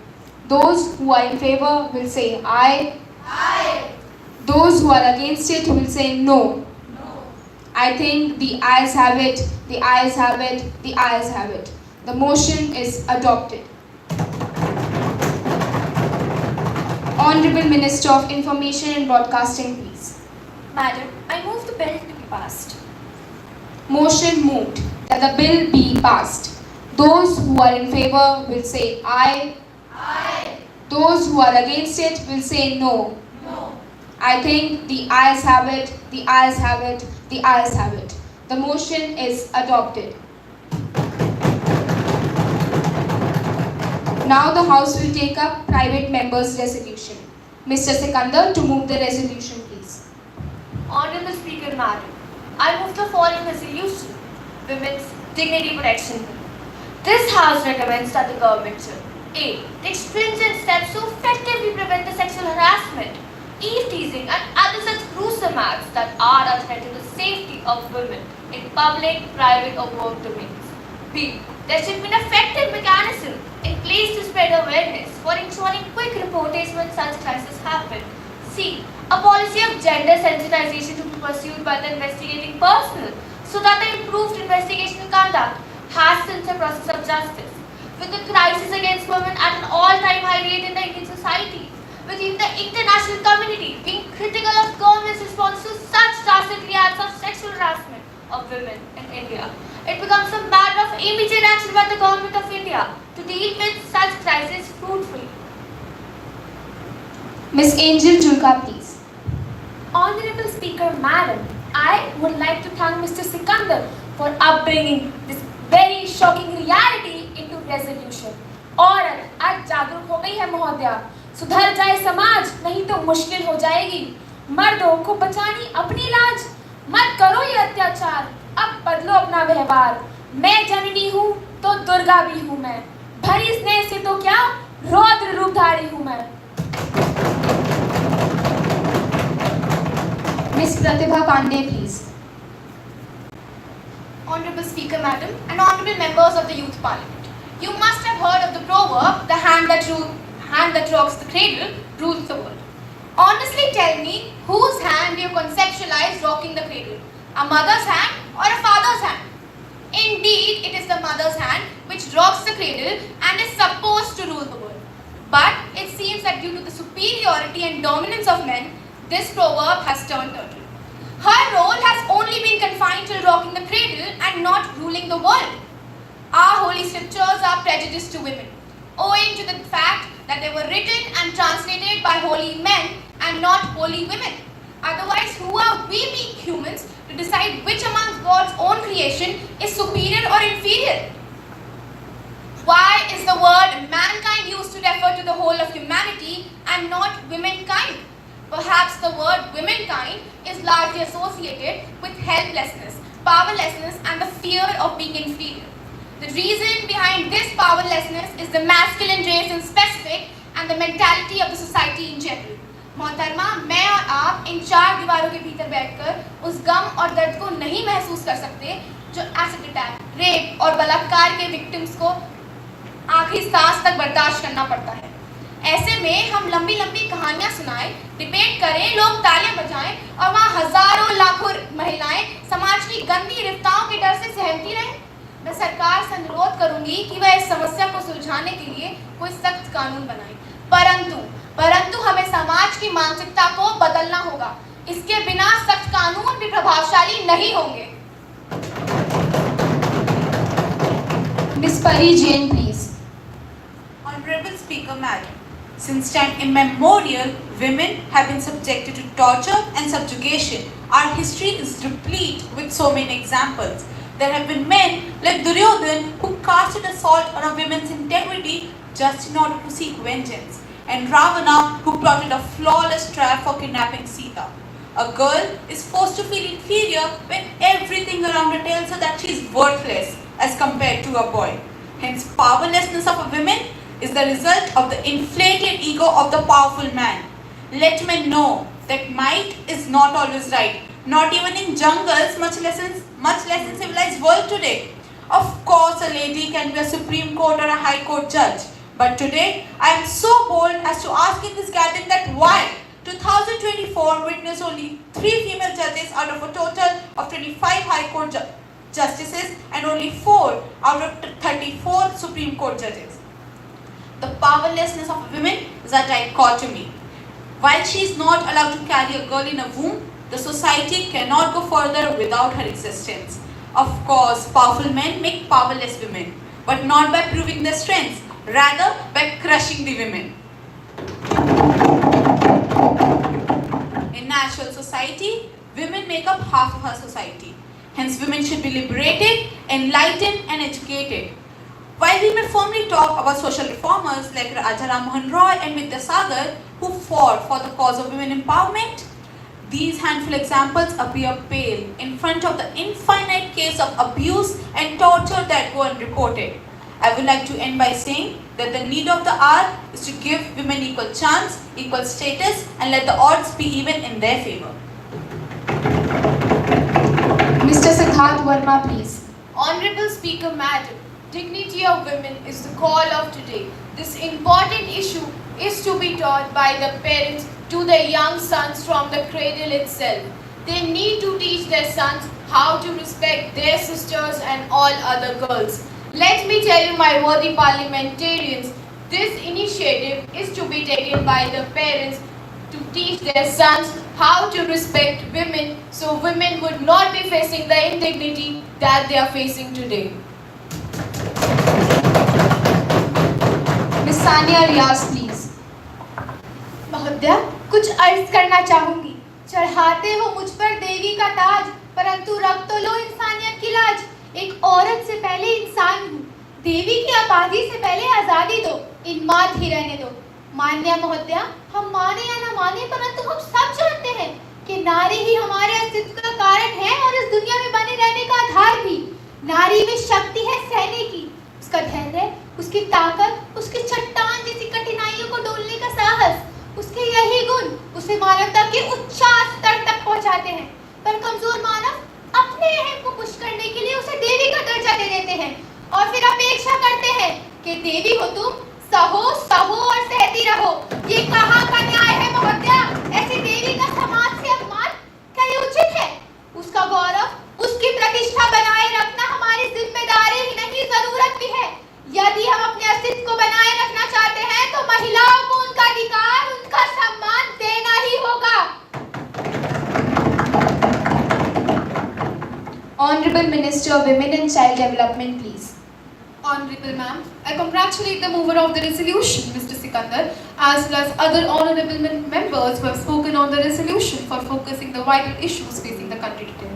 Those who are in favor will say aye. Aye. Those who are against it will say no. No. I think the ayes have it, the ayes have it, the ayes have it. The motion is adopted. Honorable Minister of Information and Broadcasting, please. Madam, I move the bill to be passed. Motion moved that the bill be passed. Those who are in favor will say aye. Aye. Those who are against it will say no. No. I think the ayes have it, the ayes have it, the ayes have it. The motion is adopted. Now the House will take up private members' resolution. Mr. Sikandar to move the resolution, please. Honorable Speaker, Madam, I move the following resolution, Women's Dignity Protection Bill. This House recommends that the government should A. Take stringent steps to effectively prevent the sexual harassment, eve-teasing and other such gruesome acts that are a threat to the safety of women in public, private or work domains. B. There should be an effective mechanism in place to spread awareness for ensuring quick reportage when such crises happen. C. A policy of gender sensitization to be pursued by the investigating personnel so that the improved investigational conduct hastens the process of justice. With the crisis against women at an all-time high rate in the Indian society, with even the international community being critical of government's response to such drastic acts of sexual harassment of women in India, it becomes a matter of immediate action by the government of India to deal with such crises fruitfully. Ms. Angel Julka, please. Honorable Speaker, Madam, I would like to thank Mr. Sikandar for upbringing this very shocking reality into resolution. औरत आज जागरूक हो गई है महोदया, सुधर जाए समाज, नहीं तो मुश्किल हो जाएगी। मर्दों को बचानी अपनी लाज, मत करो ये अत्याचार, अब बदलो अपना व्यवहार। मैं जननी हूँ तो दुर्गा भी हूँ मैं, भरी स्नेह से तो क्या रौद्र रूपधारी हूँ मैं। Ms. Pratibha Pandey, please. Honorable Speaker, Madam, and honorable members of the Youth Parliament, you must have heard of the proverb, the hand that rocks the cradle rules the world. Honestly tell me, whose hand do you conceptualize rocking the cradle? A mother's hand or a father's hand? Indeed, it is the mother's hand which rocks the cradle and is supposed to rule the world. But it seems that due to the superiority and dominance of men, this proverb has turned turtle. Her role has only been confined to rocking the cradle and not ruling the world. Our holy scriptures are prejudiced to women, owing to the fact that they were written and translated by holy men and not holy women. Otherwise, who are we meek humans to decide which amongst God's own creation is superior or inferior? Why is the word mankind used to refer to the whole of humanity and not womankind? Perhaps the word womankind is largely associated with helplessness, powerlessness, and the fear of being inferior. The reason behind this powerlessness is the masculine race in specific and the mentality of the society in general. मोहतरमा, मैं और आप इन चार दीवारों के भीतर बैठकर उस गम और दर्द को नहीं महसूस कर सकते जो एसिड अटैक, रेप और बलात्कार के विक्टिम्स को आखिरी सांस तक बर्दाश्त करना पड़ता है। ऐसे में हम लंबी लंबी कहानियां सुनाएं, डिबेट करें, लोग तालियां बजाएं और वहाँ हजारों लाखों महिलाएं समाज की गंदी रिफ्ताओं के डर से सहमती रहें। मैं सरकार से अनुरोध करूंगी कि वह इस समस्या को सुलझाने के लिए कोई सख्त कानून बनाए। परंतु हमें समाज की मानसिकता को बदलना होगा। इसके बिना सख्त कानून भी प्रभावशाली नहीं होंगे। Miss Pari Jain, please. Honorable Speaker, Madam, since time immemorial, women have been subjected to torture and subjugation. Our history is replete with so many examples. There have been men like Duryodhan who casted assault on a woman's integrity just in order to seek vengeance, and Ravana who plotted a flawless trap for kidnapping Sita. A girl is forced to feel inferior when everything around her tells her that she is worthless as compared to a boy. Hence, powerlessness of a woman is the result of the inflated ego of the powerful man. Let men know that might is not always right, not even in jungles, much less in civilized world today. Of course, a lady can be a Supreme Court or a High Court judge. But today, I am so bold as to ask in this gathering that why 2024 witnessed only 3 female judges out of a total of 25 High Court justices and only 4 out of 34 Supreme Court judges. The powerlessness of a woman is a dichotomy. While she is not allowed to carry a girl in a womb, the society cannot go further without her existence. Of course, powerful men make powerless women, but not by proving their strengths, rather by crushing the women. In natural society, women make up half of our society. Hence, women should be liberated, enlightened, and educated. While we may firmly talk about social reformers like Raja Ram Mohan Roy and Vidyasagar who fought for the cause of women empowerment, these handful examples appear pale in front of the infinite case of abuse and torture that go unreported. I would like to end by saying that the need of the hour is to give women equal chance, equal status, and let the odds be even in their favor. Mr. Siddharth Verma, please. Honorable Speaker, Madam, dignity of women is the call of today. This important issue is to be taught by the parents to their young sons from the cradle itself. They need to teach their sons how to respect their sisters and all other girls. Let me tell you, my worthy parliamentarians, this initiative is to be taken by the parents to teach their sons how to respect women so women would not be facing the indignity that they are facing today. Miss Sania Riaz, please. महोदया, कुछ अर्ज करना चाहूंगी। चढ़ाते हो मुझ पर देवी का ताज, परंतु रख तो लो इंसानियत की लाज। एक औरत से पहले इंसान हूँ, देवी की आबादी से पहले आजादी दो, इनमाद ही रहने दो। मान्य महोदया, हम माने या न माने, परंतु हम सब जानते हैं कि नारी ही हमारे अस्तित्व का कारण है और इस दुनिया में बने रहने का आधार भी। नारी में शक्ति है सहने की, उसका धैर्य, उसकी ताकत, उसकी चट्टान जैसी कठिनाइयों को डोलने का साहस, उसके यही गुण उसे मानवता के उच्च स्तर तक पहुंचाते हैं। पर कमजोर मानव अपने अहम को पुष्ट करने के लिए उसे देवी का दर्जा दे देते हैं और फिर अपेक्षा करते हैं कि देवी हो तुम, सहो सहो और सहती रहो। ये कहाँ का न्याय है महोदया? ऐसी देवी का समाज से अपमान क्या ये उचित है? उसका गौरव, उसकी प्रतिष्ठा बनाए रखना हमारी जिम्मेदारी ही नहीं, जरूरत भी है। यदि हम अपने अस्तित्व को बनाए रखना चाहते हैं तो महिलाओं को उनका अधिकार, उनका सम्मान देना ही होगा। Honorable Minister of Women and Child Development, please. Honorable Ma'am, I congratulate the mover of the resolution, Mr. Sikandar, as well as other honorable members who have spoken on the resolution for focusing the vital issues facing the country today.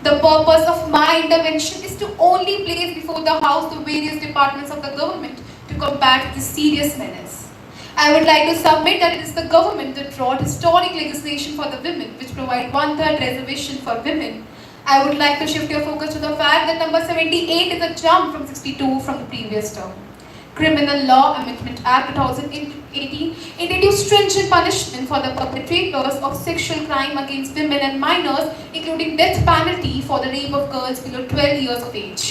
The purpose of my intervention is to only place before the House the various departments of the government to combat this serious menace. I would like to submit that it is the government that brought historic legislation for the women, which provide 1/3 reservation for women. I would like to shift your focus to the fact that number 78 is a jump from 62 from the previous term. Criminal Law Amendment Act 2018 introduced stringent punishment for the perpetrators of sexual crime against women and minors, including death penalty for the rape of girls below 12 years of age.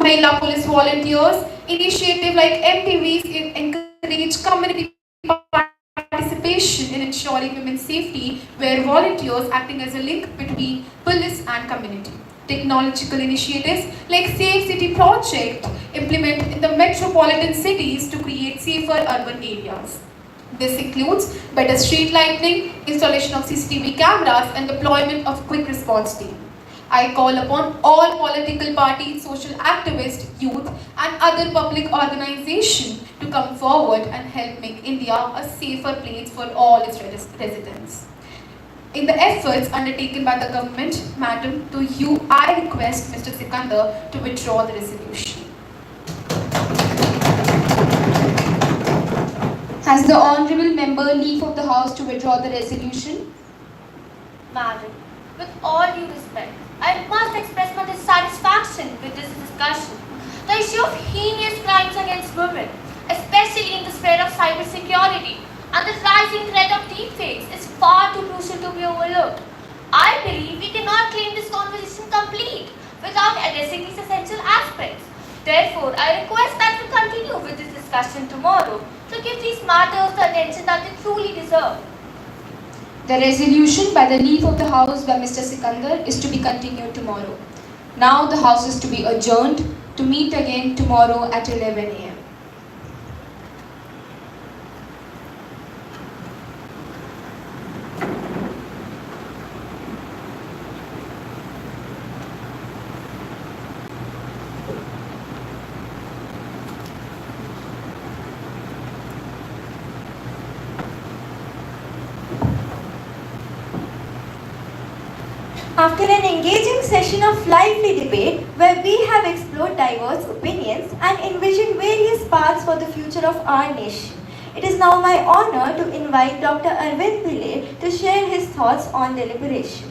Mahila Police Volunteers initiative like MPVs encourage community participation in ensuring women's safety, where volunteers acting as a link between police and community. Technological initiatives like Safe City Project implemented in the metropolitan cities to create safer urban areas. This includes better street lighting, installation of CCTV cameras, and deployment of quick response team. I call upon all political parties, social activists, youth, and other public organizations to come forward and help make India a safer place for all its residents. In the efforts undertaken by the government, Madam, to you I request Mr. Sikandar to withdraw the resolution. Has the Honourable Member leave of the House to withdraw the resolution? Madam, with all due respect, I must express my dissatisfaction with this discussion. The issue of heinous crimes against women, especially in the sphere of cybersecurity, and the rising threat of deepfakes is far too crucial to be overlooked. I believe we cannot claim this conversation complete without addressing these essential aspects. Therefore, I request that we continue with this discussion tomorrow to give these matters the attention that they truly deserve. The resolution by the leave of the House by Mr. Sikandar is to be continued tomorrow. Now the House is to be adjourned to meet again tomorrow at 11 a.m. After an engaging session of lively debate where we have explored diverse opinions and envisioned various paths for the future of our nation, it is now my honor to invite Dr. Arvind Pillai to share his thoughts on deliberation.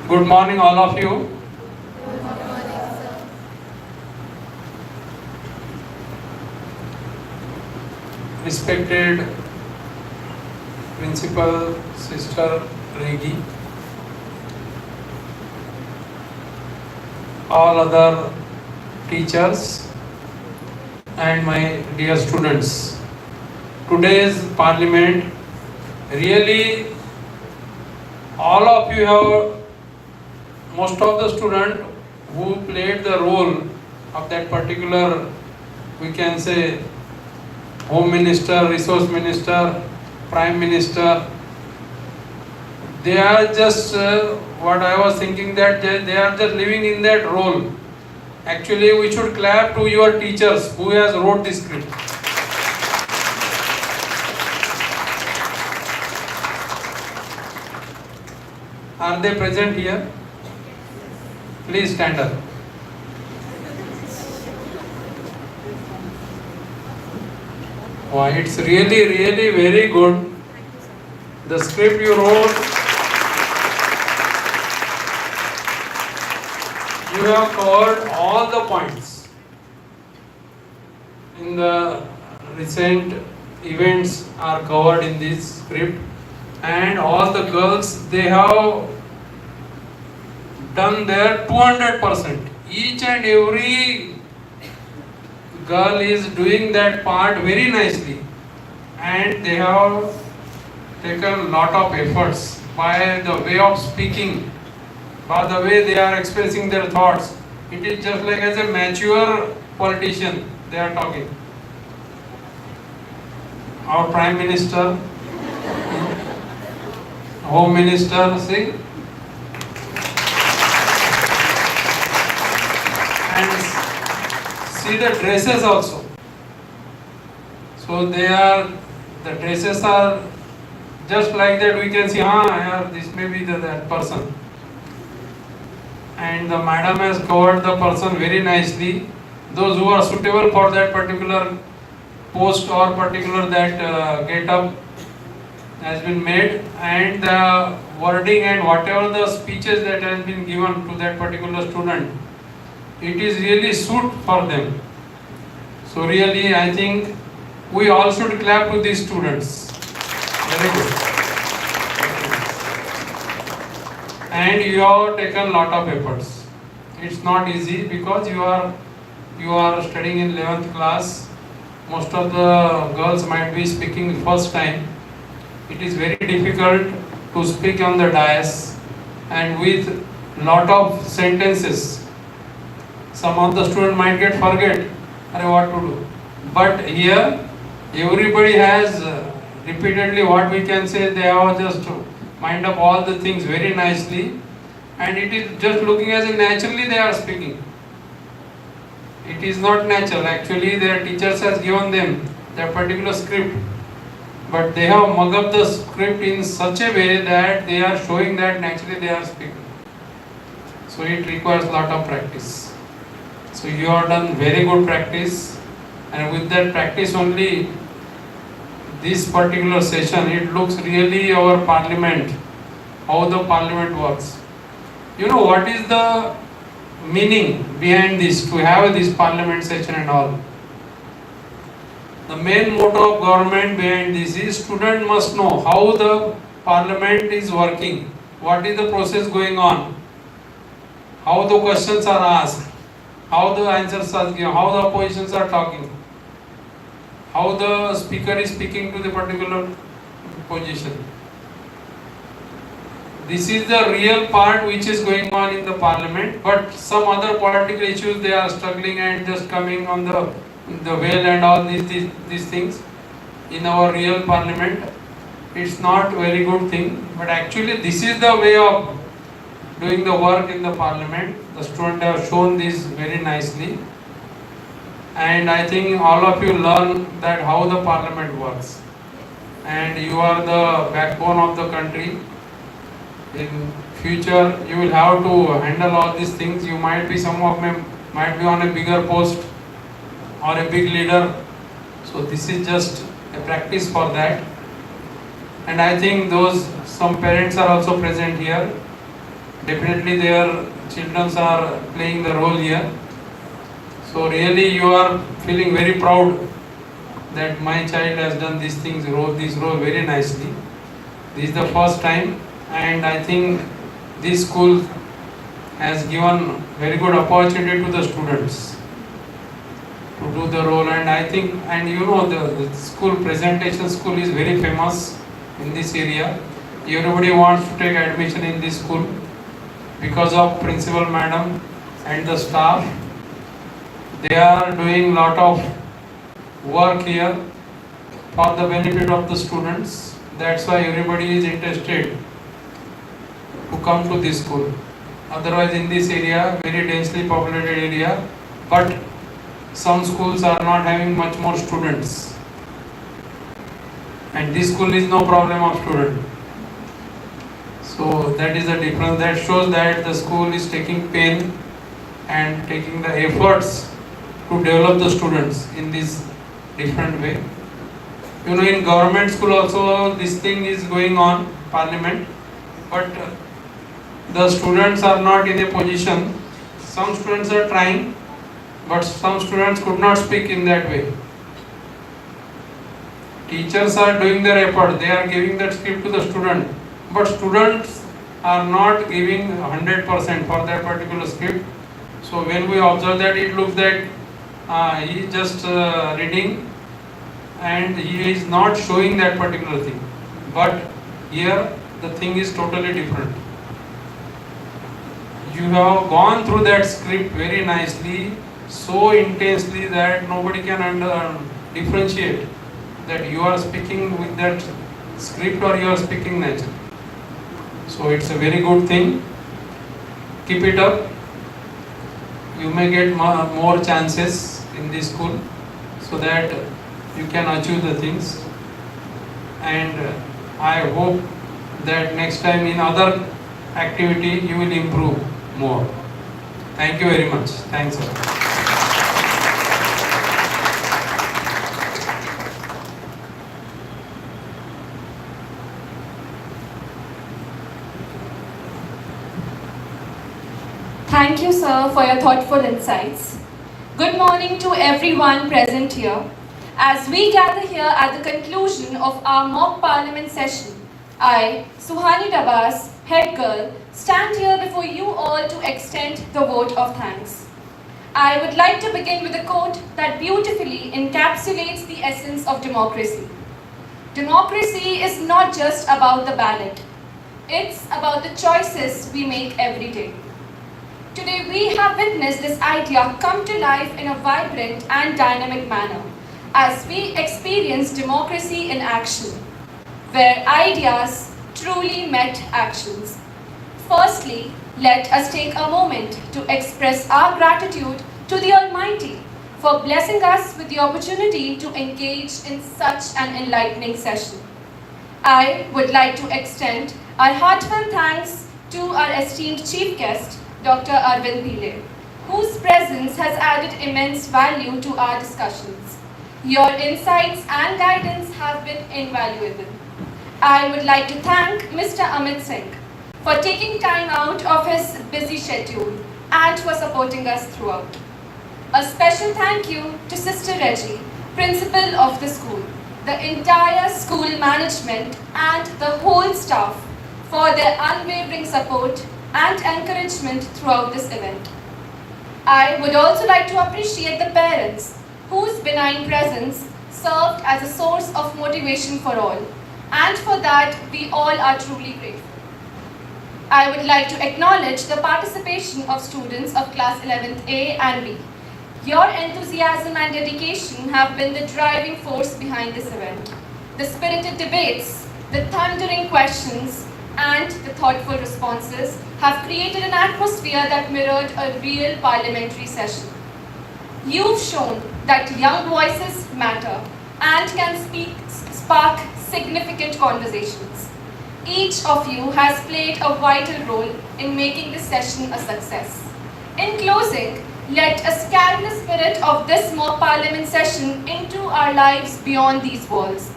Good morning, all of you. Good morning, sir. Respected Principal Sister Regi, all other teachers, and my dear students. Today's Parliament, really, all of you have. Most of the students who played the role of that particular, we can say, Home Minister, Resource Minister, Prime Minister, they are just, what I was thinking, that they are just living in that role. Actually, we should clap to your teachers who has wrote this script. Are they present here? Please stand up. Wow, it's really, really very good. The script you wrote, you have covered all the points. In the recent events are covered in this script, and all the girls, they have done their 200%. Each and every girl is doing that part very nicely, and they have taken a lot of efforts by the way of speaking, by the way they are expressing their thoughts. It is just like as a mature politician they are talking. our Prime Minister, Home Minister, see, and see the dresses also. So the dresses are just like that. We can see, yeah, this may be that person. And the madam has covered the person very nicely. Those who are suitable for that particular post or particular that get-up has been made, and the wording and whatever the speeches that has been given to that particular student, it is really suit for them. So really, I think we all should clap to these students. Very good. And you have taken lot of efforts. It's not easy because you are studying in 11th class. Most of the girls might be speaking first time. It is very difficult to speak on the dais and with lot of sentences. Some of the student might get forget what to do. But here everybody has repeatedly, what we can say, they have just mind up all the things very nicely, and it is just looking as if naturally they are speaking. It is not natural. Actually, their teachers has given them their particular script, but they have mug up the script in such a way that they are showing that naturally they are speaking. So it requires lot of practice. So you have done very good practice, and with that practice only, this particular session, it looks really our parliament, how the parliament works. You know what is the meaning behind this, to have this parliament session and all? The main motto of government behind this is student must know how the parliament is working, what is the process going on, how the questions are asked, how the answers are given, how the oppositions are talking, how the speaker is speaking to the particular position. This is the real part which is going on in the parliament, but some other political issues they are struggling and just coming on the well and all these things in our real parliament. It's not very good thing, but actually this is the way of doing the work in the parliament. The students have shown this very nicely, and I think all of you learn that how the parliament works, and you are the backbone of the country. In future you will have to handle all these things. You might be, some of them might be on a bigger post or a big leader, so this is just a practice for that. And I think some parents are also present here. Definitely their children are playing the role here. So really you are feeling very proud that my child has done these things, this role very nicely. This is the first time, and I think this school has given very good opportunity to the students to do the role. And I think, and you know, the school presentation school is very famous in this area. Everybody wants to take admission in this school because of principal madam and the staff. They are doing lot of work here for the benefit of the students. That's why everybody is interested to come to this school. Otherwise in this area, very densely populated area, but some schools are not having much more students, and this school is no problem of student. So that is the difference. That shows that the school is taking pain and taking the efforts to develop the students in this different way. You know, in government school also this thing is going on, parliament, but the students are not in a position. Some students are trying, but some students could not speak in that way. Teachers are doing their effort, they are giving that script to the student, but students are not giving 100% for that particular script. So when we observe that, it looks that he is just reading and he is not showing that particular thing. But here the thing is totally different. You have gone through that script very nicely, so intensely that nobody can differentiate that you are speaking with that script or you are speaking naturally. So it's a very good thing. Keep it up. You may get more chances in this school so that you can achieve the things. And I hope that next time in other activity you will improve more. Thank you very much. Thanks a lot. Thank you, sir, for your thoughtful insights. Good morning to everyone present here. As we gather here at the conclusion of our mock parliament session, I, Suhani Dabas, head girl, stand here before you all to extend the vote of thanks. I would like to begin with a quote that beautifully encapsulates the essence of democracy. Democracy is not just about the ballot. It's about the choices we make every day. Today we have witnessed this idea come to life in a vibrant and dynamic manner as we experience democracy in action, where ideas truly met actions. Firstly, let us take a moment to express our gratitude to the Almighty for blessing us with the opportunity to engage in such an enlightening session. I would like to extend our heartfelt thanks to our esteemed chief guest, Dr. Arvind Pillai, whose presence has added immense value to our discussions. Your insights and guidance have been invaluable. I would like to thank Mr. Amit Singh for taking time out of his busy schedule and for supporting us throughout. A special thank you to Sister Reggie, principal of the school, the entire school management and the whole staff for their unwavering support and encouragement throughout this event. I would also like to appreciate the parents whose benign presence served as a source of motivation for all, and for that we all are truly grateful. I would like to acknowledge the participation of students of class 11th A and B. Your enthusiasm and dedication have been the driving force behind this event. The spirited debates, the thundering questions, and the thoughtful responses have created an atmosphere that mirrored a real parliamentary session. You've shown that young voices matter and can spark significant conversations. Each of you has played a vital role in making this session a success. In closing, let us carry the spirit of this mock parliament session into our lives beyond these walls.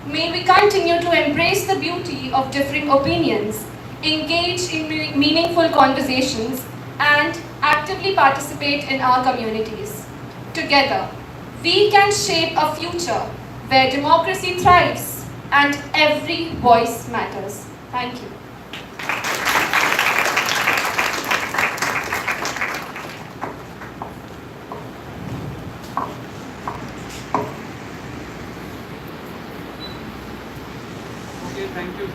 May we continue to embrace the beauty of differing opinions, engage in meaningful conversations, and actively participate in our communities. Together, we can shape a future where democracy thrives and every voice matters. Thank you. Okay, thank you.